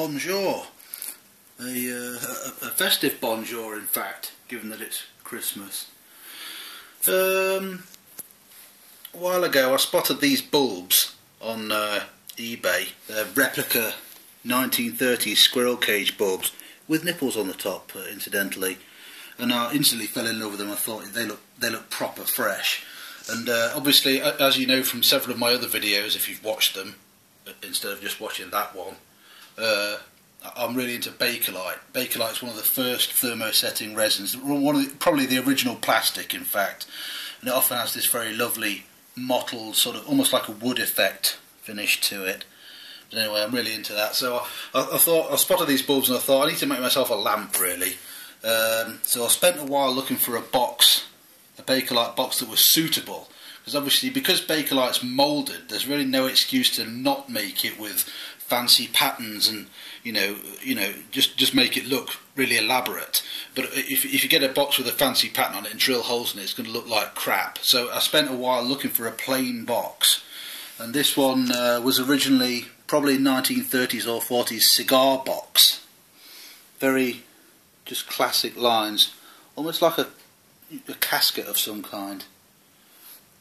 bonjour. A festive bonjour, in fact, given that it's Christmas. A while ago I spotted these bulbs on eBay. They're replica 1930s squirrel cage bulbs with nipples on the top, incidentally, and I instantly fell in love with them. I thought they look proper fresh. And obviously, as you know from several of my other videos, if you've watched them instead of just watching that one, I'm really into Bakelite. Bakelite is one of the first thermosetting resins, probably the original plastic, in fact, and it often has this very lovely mottled, sort of almost like a wood effect finish to it. But anyway, I'm really into that. So I spotted these bulbs and I thought I need to make myself a lamp, really. So I spent a while looking for a Bakelite box that was suitable, because obviously, because Bakelite's moulded, there's really no excuse to not make it with fancy patterns and just make it look really elaborate. But if you get a box with a fancy pattern on it and drill holes in it, it's going to look like crap. So I spent a while looking for a plain box, and this one was originally probably 1930s or 40s Cigar box. Very just classic lines, almost like a casket of some kind.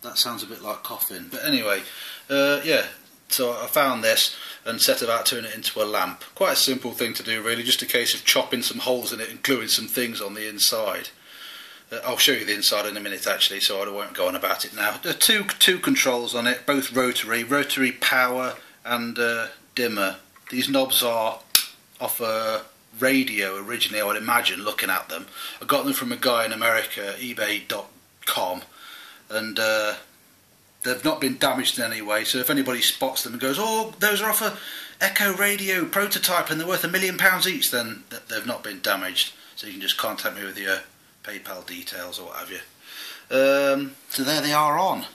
That sounds a bit like coffin, but anyway, yeah. So I found this and set about turning it into a lamp. Quite a simple thing to do, really, just a case of chopping some holes in it and gluing some things on the inside. I'll show you the inside in a minute, actually, so I won't go on about it now. There are two controls on it, both rotary power and dimmer. These knobs are off a radio originally, I would imagine, looking at them. I got them from a guy in America, ebay.com, and they've not been damaged in any way, so if anybody spots them and goes, "Oh, those are off a Echo Radio prototype and they're worth £1 million each," then they've not been damaged. So you can just contact me with your PayPal details or what have you. So there they are on.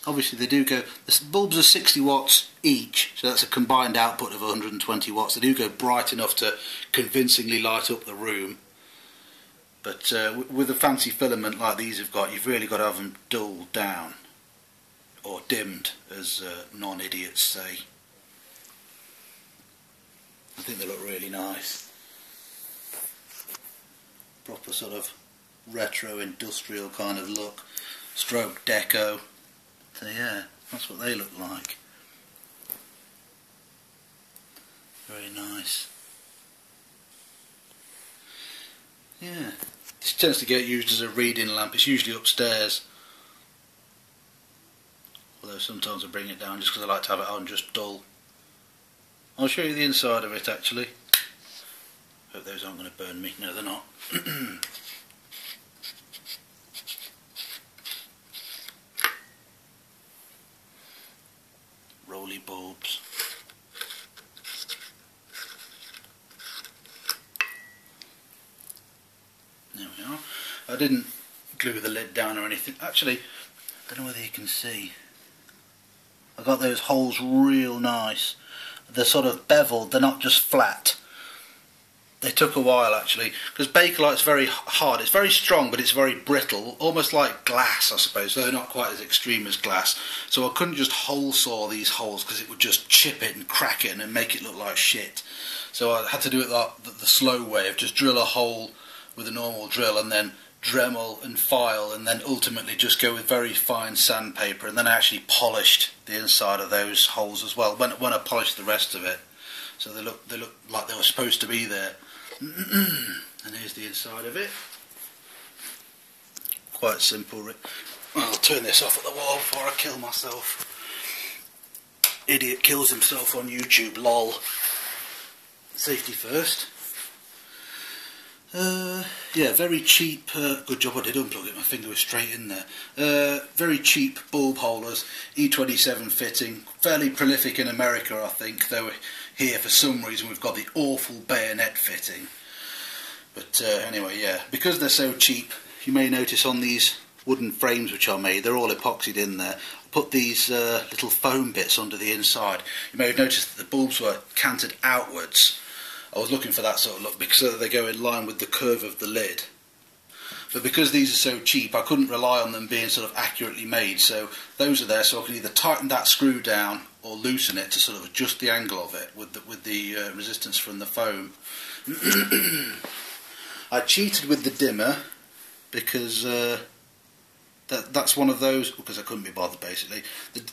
Obviously they do go, the bulbs are 60 watts each, so that's a combined output of 120 watts. They do go bright enough to convincingly light up the room. But with a fancy filament like these have got, you've really got to have them dulled down, or dimmed, as non-idiots say. I think they look really nice. Proper sort of retro industrial kind of look, stroke deco. So yeah, that's what they look like. Very nice. Yeah, this tends to get used as a reading lamp. It's usually upstairs, although sometimes I bring it down just because I like to have it on just dull. I'll show you the inside of it, actually. Hope those aren't going to burn me. No, they're not. Roly bulbs. There we are. I didn't glue the lid down or anything. Actually, I don't know whether you can see. I got those holes real nice. They're sort of beveled, they're not just flat. They took a while, actually, because Bakelite's very hard. It's very strong, but it's very brittle, almost like glass, I suppose, though not quite as extreme as glass. So I couldn't just hole saw these holes, because it would just chip it and crack it and make it look like shit. So I had to do it the slow way of just drill a hole with a normal drill and then Dremel and file, and then ultimately just go with very fine sandpaper, and then I actually polished the inside of those holes as well when I polished the rest of it, so they look like they were supposed to be there. And here's the inside of it. Quite simple. Well, I'll turn this off at the wall before I kill myself. Idiot kills himself on YouTube, lol. Safety first. Yeah, very cheap, good job I did unplug it, my finger was straight in there. Very cheap bulb holders, E27 fitting, fairly prolific in America I think, though here for some reason we've got the awful bayonet fitting. But anyway, yeah, because they're so cheap, you may notice on these wooden frames which I made, they're all epoxied in there. I put these little foam bits under the inside. You may have noticed that the bulbs were canted outwards. I was looking for that sort of look because they go in line with the curve of the lid. But because these are so cheap, I couldn't rely on them being sort of accurately made, so those are there so I can either tighten that screw down or loosen it to sort of adjust the angle of it with the resistance from the foam. I cheated with the dimmer because that's one of those, because I couldn't be bothered basically.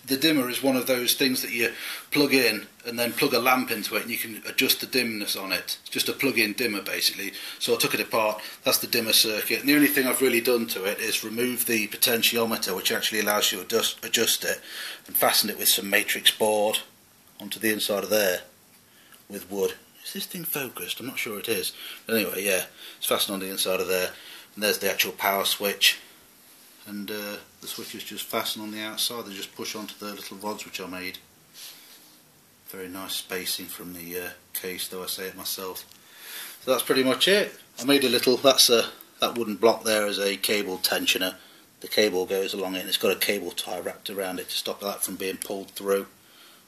The dimmer is one of those things that you plug in and then plug a lamp into it and you can adjust the dimness on it. It's just a plug-in dimmer basically. So I took it apart, that's the dimmer circuit, and the only thing I've really done to it is remove the potentiometer, which actually allows you to adjust it, and fastened it with some matrix board onto the inside of there with wood. Is this thing focused? I'm not sure it is. But anyway, yeah, it's fastened on the inside of there, and there's the actual power switch. And the switches just fasten on the outside, they just push onto the little rods which I made. Very nice spacing from the case, though I say it myself. So that's pretty much it. I made a little, that wooden block there is a cable tensioner. The cable goes along it and it's got a cable tie wrapped around it to stop that from being pulled through.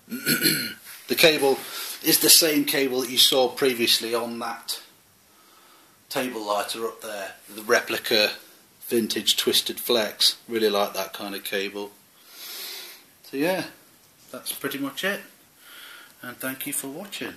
The cable is the same cable that you saw previously on that table lighter up there, the replica vintage twisted flex. Really like that kind of cable. So yeah, that's pretty much it, and thank you for watching.